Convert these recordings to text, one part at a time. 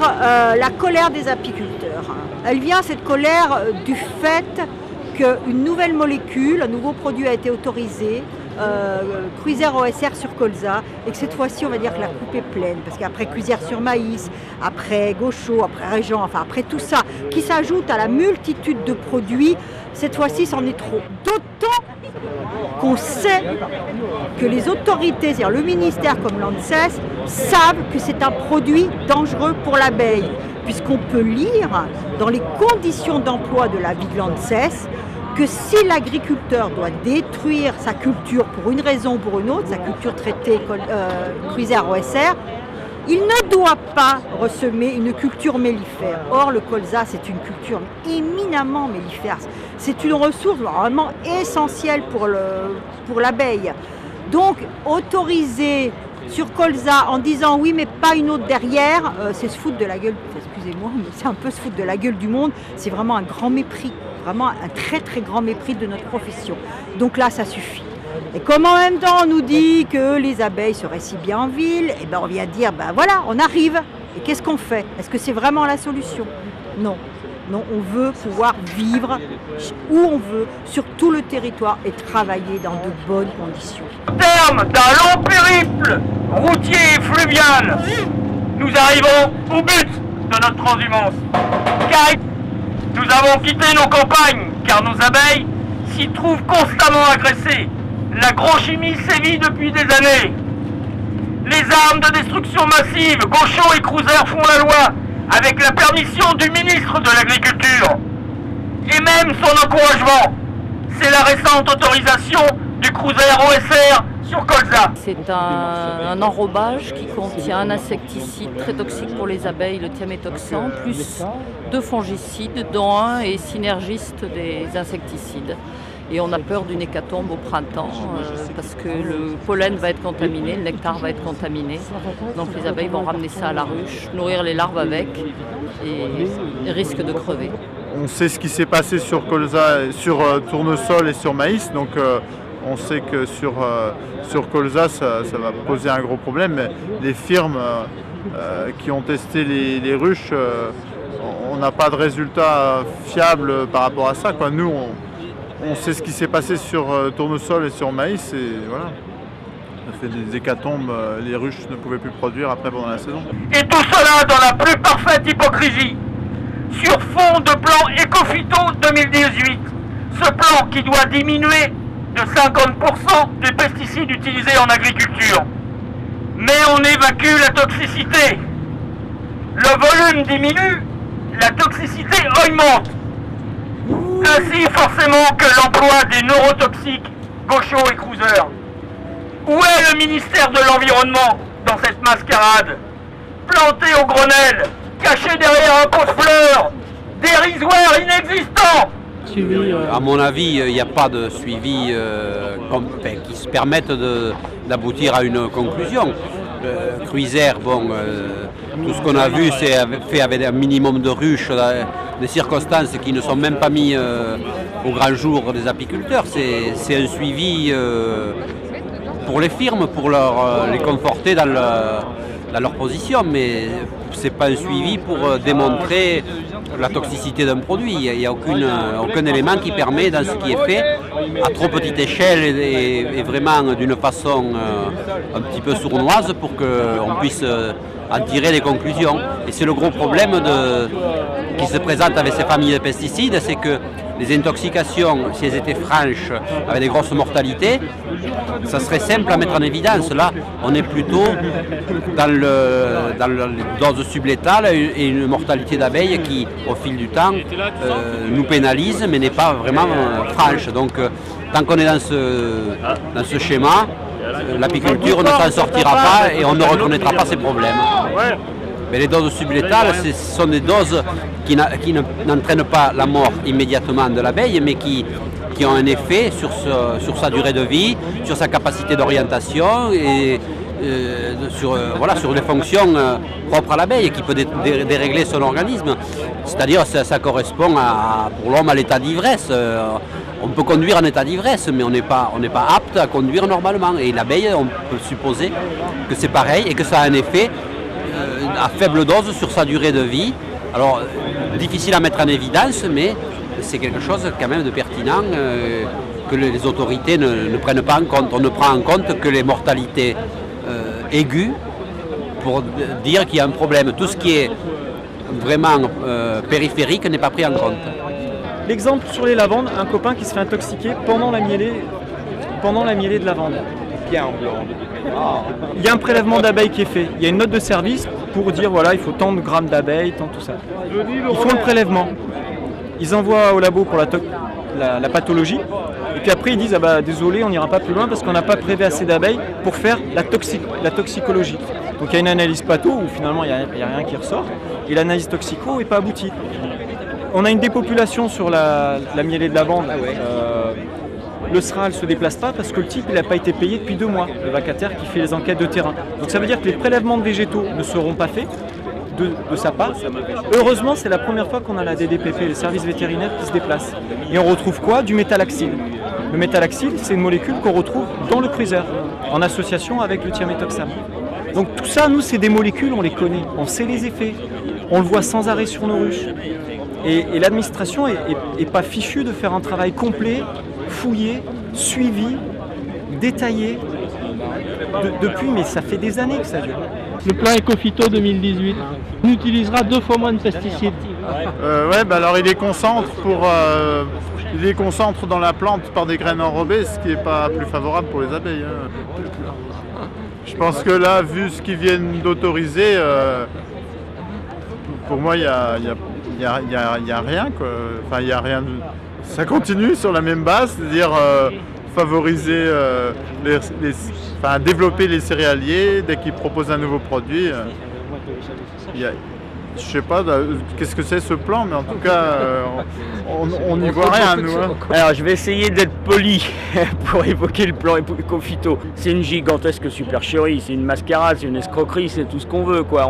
la colère des apiculteurs. Elle vient, cette colère, du fait qu'une nouvelle molécule, un nouveau produit a été autorisé, Cruiser OSR sur colza, et que cette fois-ci, on va dire que la coupe est pleine, parce qu'après Cruiser sur maïs, après Gaucho, après Régent, enfin après tout ça, qui s'ajoute à la multitude de produits, cette fois-ci, c'en est trop. D'autant qu'on sait que les autorités, c'est-à-dire le ministère comme l'ANSES, savent que c'est un produit dangereux pour l'abeille, puisqu'on peut lire dans les conditions d'emploi de l'avis de l'ANSES que si l'agriculteur doit détruire sa culture pour une raison ou pour une autre, sa culture traitée Cruiser OSR, il ne doit pas ressemer une culture mellifère. Or, le colza, c'est une culture éminemment mellifère. C'est une ressource vraiment essentielle pour l'abeille. Donc, autoriser sur colza en disant oui, mais pas une autre derrière, c'est se foutre de la gueule, excusez-moi, mais c'est un peu se foutre de la gueule du monde. C'est vraiment un grand mépris, vraiment un très très grand mépris de notre profession. Donc là, ça suffit. Et comme en même temps on nous dit que les abeilles seraient si bien en ville, et ben on vient dire, ben voilà, on arrive. Et qu'est-ce qu'on fait? Est-ce que c'est vraiment la solution? Non. Non, on veut pouvoir vivre où on veut, sur tout le territoire et travailler dans de bonnes conditions. Terme d'un long périple routier et fluvial, nous arrivons au but de notre transhumance. Car nous avons quitté nos campagnes, car nos abeilles s'y trouvent constamment agressées. L'agrochimie sévit depuis des années. Les armes de destruction massive, Gaucho et Cruiser font la loi, avec la permission du ministre de l'Agriculture. Et même son encouragement. C'est la récente autorisation du Cruiser OSR sur colza. C'est un enrobage qui contient un insecticide très toxique pour les abeilles, le thiamétoxan, plus 2 fongicides, dont un est synergiste des insecticides. Et on a peur d'une hécatombe au printemps parce que le pollen va être contaminé, le nectar va être contaminé. Donc les abeilles vont ramener ça à la ruche, nourrir les larves avec et risquent de crever. On sait ce qui s'est passé sur colza, sur tournesol et sur maïs. Donc on sait que sur colza, ça va poser un gros problème. Mais les firmes qui ont testé les ruches, on n'a pas de résultats fiables par rapport à ça, quoi. Nous, on sait ce qui s'est passé sur tournesol et sur maïs et voilà. Ça fait des hécatombes, les ruches ne pouvaient plus produire après pendant la saison. Et tout cela dans la plus parfaite hypocrisie. Sur fond de plan Ecophyto 2018, ce plan qui doit diminuer de 50% des pesticides utilisés en agriculture. Mais on évacue la toxicité. Le volume diminue, la toxicité augmente. Ainsi forcément que l'emploi des neurotoxiques Gaucho et Cruiser. Où est le ministère de l'Environnement dans cette mascarade? Planté au Grenelle, caché derrière un pot de fleurs, dérisoire inexistant. À mon avis, il n'y a pas de suivi qui se permette d'aboutir à une conclusion. Cruiser, tout ce qu'on a vu, c'est fait avec un minimum de ruches, des circonstances qui ne sont même pas mis au grand jour des apiculteurs. C'est un suivi pour les firmes, pour les conforter dans leur position, mais ce n'est pas un suivi pour démontrer la toxicité d'un produit. Il n'y a aucun élément qui permet, dans ce qui est fait, à trop petite échelle et vraiment d'une façon un petit peu sournoise pour qu'on puisse en tirer les conclusions. Et c'est le gros problème qui se présente avec ces familles de pesticides, c'est que les intoxications, si elles étaient franches, avec des grosses mortalités, ça serait simple à mettre en évidence. Là, on est plutôt dans la dose sublétale et une mortalité d'abeilles qui, au fil du temps, nous pénalise, mais n'est pas vraiment franche. Donc, tant qu'on est dans ce schéma, l'apiculture ne s'en sortira pas et on ne reconnaîtra pas ces problèmes. Mais les doses sublétales, ce sont des doses qui n'entraînent pas la mort immédiatement de l'abeille, mais qui ont un effet sur sa durée de vie, sur sa capacité d'orientation et sur des fonctions propres à l'abeille qui peut dérégler son organisme. C'est-à-dire ça correspond pour l'homme à l'état d'ivresse. On peut conduire en état d'ivresse, mais on n'est pas apte à conduire normalement. Et l'abeille, on peut supposer que c'est pareil et que ça a un effet à faible dose sur sa durée de vie. Alors, difficile à mettre en évidence, mais c'est quelque chose quand même de pertinent que les autorités ne prennent pas en compte. On ne prend en compte que les mortalités aiguës pour dire qu'il y a un problème. Tout ce qui est vraiment périphérique n'est pas pris en compte. L'exemple sur les lavandes, un copain qui se fait intoxiquer pendant la mielée de lavande. Il y a un prélèvement d'abeilles qui est fait. Il y a une note de service pour dire voilà, il faut tant de grammes d'abeilles, tant tout ça. Ils font le prélèvement. Ils envoient au labo pour la pathologie. Et puis après ils disent ah bah désolé, on n'ira pas plus loin parce qu'on n'a pas prélevé assez d'abeilles pour faire la toxicologie. Donc il y a une analyse patho où finalement il n'y a rien qui ressort. Et l'analyse toxico n'est pas aboutie. On a une dépopulation sur la mielée de lavande. Le SRA ne se déplace pas parce que le type n'a pas été payé depuis 2 mois, le vacataire qui fait les enquêtes de terrain. Donc ça veut dire que les prélèvements de végétaux ne seront pas faits de sa part. Heureusement, c'est la première fois qu'on a la DDPP, les services vétérinaires qui se déplacent. Et on retrouve quoi? Du méthallaxyle. Le méthallaxyle, c'est une molécule qu'on retrouve dans le cruiser, en association avec le thiaméthoxam. Donc tout ça, nous, c'est des molécules, on les connaît, on sait les effets, on le voit sans arrêt sur nos ruches. Et l'administration n'est pas fichue de faire un travail complet, fouillé, suivi, détaillé, depuis, mais ça fait des années que ça dure. Le plan Ecophyto 2018, on utilisera 2 fois moins de pesticides. Alors il les concentre dans la plante par des graines enrobées, ce qui n'est pas plus favorable pour les abeilles. Je pense que là, vu ce qu'ils viennent d'autoriser, pour moi il n'y a rien, quoi. Enfin, il y a rien. Ça continue sur la même base, c'est-à-dire favoriser, développer les céréaliers dès qu'ils proposent un nouveau produit. Je sais pas qu'est-ce que c'est ce plan, mais en tout cas, on n'y voit rien, nous. Alors, je vais essayer d'être poli pour évoquer le plan Ecophyto. C'est une gigantesque supercherie, c'est une mascarade, c'est une escroquerie, c'est tout ce qu'on veut, quoi.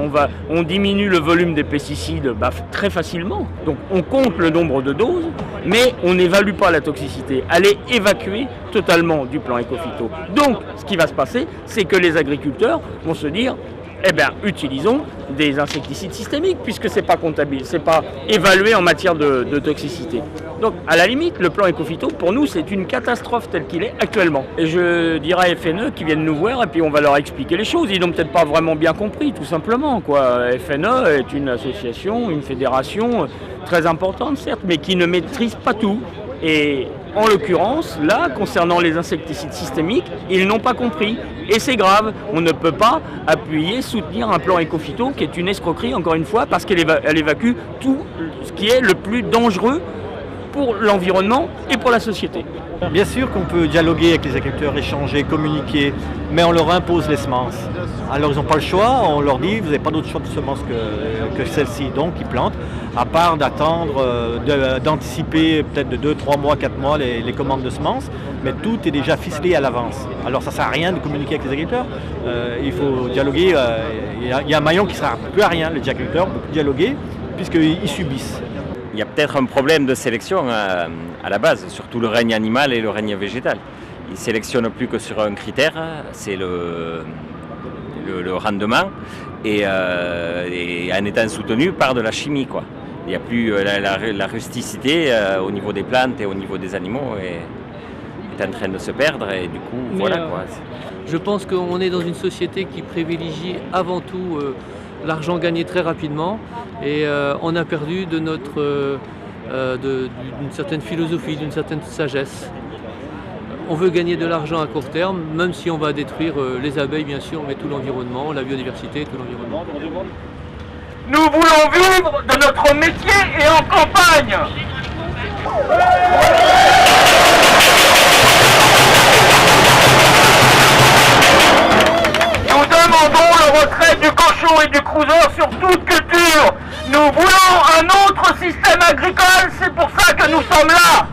On diminue le volume des pesticides très facilement. Donc, on compte le nombre de doses, mais on n'évalue pas la toxicité. Elle est évacuée totalement du plan Ecophyto. Donc, ce qui va se passer, c'est que les agriculteurs vont se dire utilisons des insecticides systémiques puisque c'est pas comptable, c'est pas évalué en matière de toxicité. Donc à la limite, le plan Ecophyto pour nous c'est une catastrophe tel qu'il est actuellement. Et je dirais à FNE qu'ils viennent nous voir et puis on va leur expliquer les choses. Ils n'ont peut-être pas vraiment bien compris, tout simplement, quoi. FNE est une association, une fédération très importante certes, mais qui ne maîtrise pas tout. Et en l'occurrence, là, concernant les insecticides systémiques, ils n'ont pas compris. Et c'est grave, on ne peut pas appuyer, soutenir un plan Ecophyto qui est une escroquerie, encore une fois, parce qu'elle évacue tout ce qui est le plus dangereux pour l'environnement et pour la société. Bien sûr qu'on peut dialoguer avec les agriculteurs, échanger, communiquer, mais on leur impose les semences. Alors ils n'ont pas le choix, on leur dit vous n'avez pas d'autre choix de semences que celle-ci, donc ils plantent, à part d'attendre, d'anticiper peut-être de 2, 3 mois, 4 mois les commandes de semences, mais tout est déjà ficelé à l'avance. Alors ça ne sert à rien de communiquer avec les agriculteurs, il faut dialoguer, il y a un maillon qui ne sert plus à rien, les agriculteurs peuvent dialoguer puisqu'ils subissent. Il y a peut-être un problème de sélection à la base, surtout le règne animal et le règne végétal. Ils ne sélectionnent plus que sur un critère, c'est le rendement, et en étant soutenu par de la chimie, quoi. Il n'y a plus la rusticité au niveau des plantes et au niveau des animaux est en train de se perdre, et du coup, voilà, quoi. Je pense qu'on est dans une société qui privilégie avant tout l'argent gagné très rapidement, et on a perdu de d'une certaine philosophie, d'une certaine sagesse. On veut gagner de l'argent à court terme, même si on va détruire les abeilles, bien sûr, mais tout l'environnement, la biodiversité, tout l'environnement. Nous voulons vivre de notre métier et en campagne. Nous demandons le retrait du cochon et du cruiser sur toute culture. Nous voulons un autre système agricole, c'est pour ça que nous sommes là.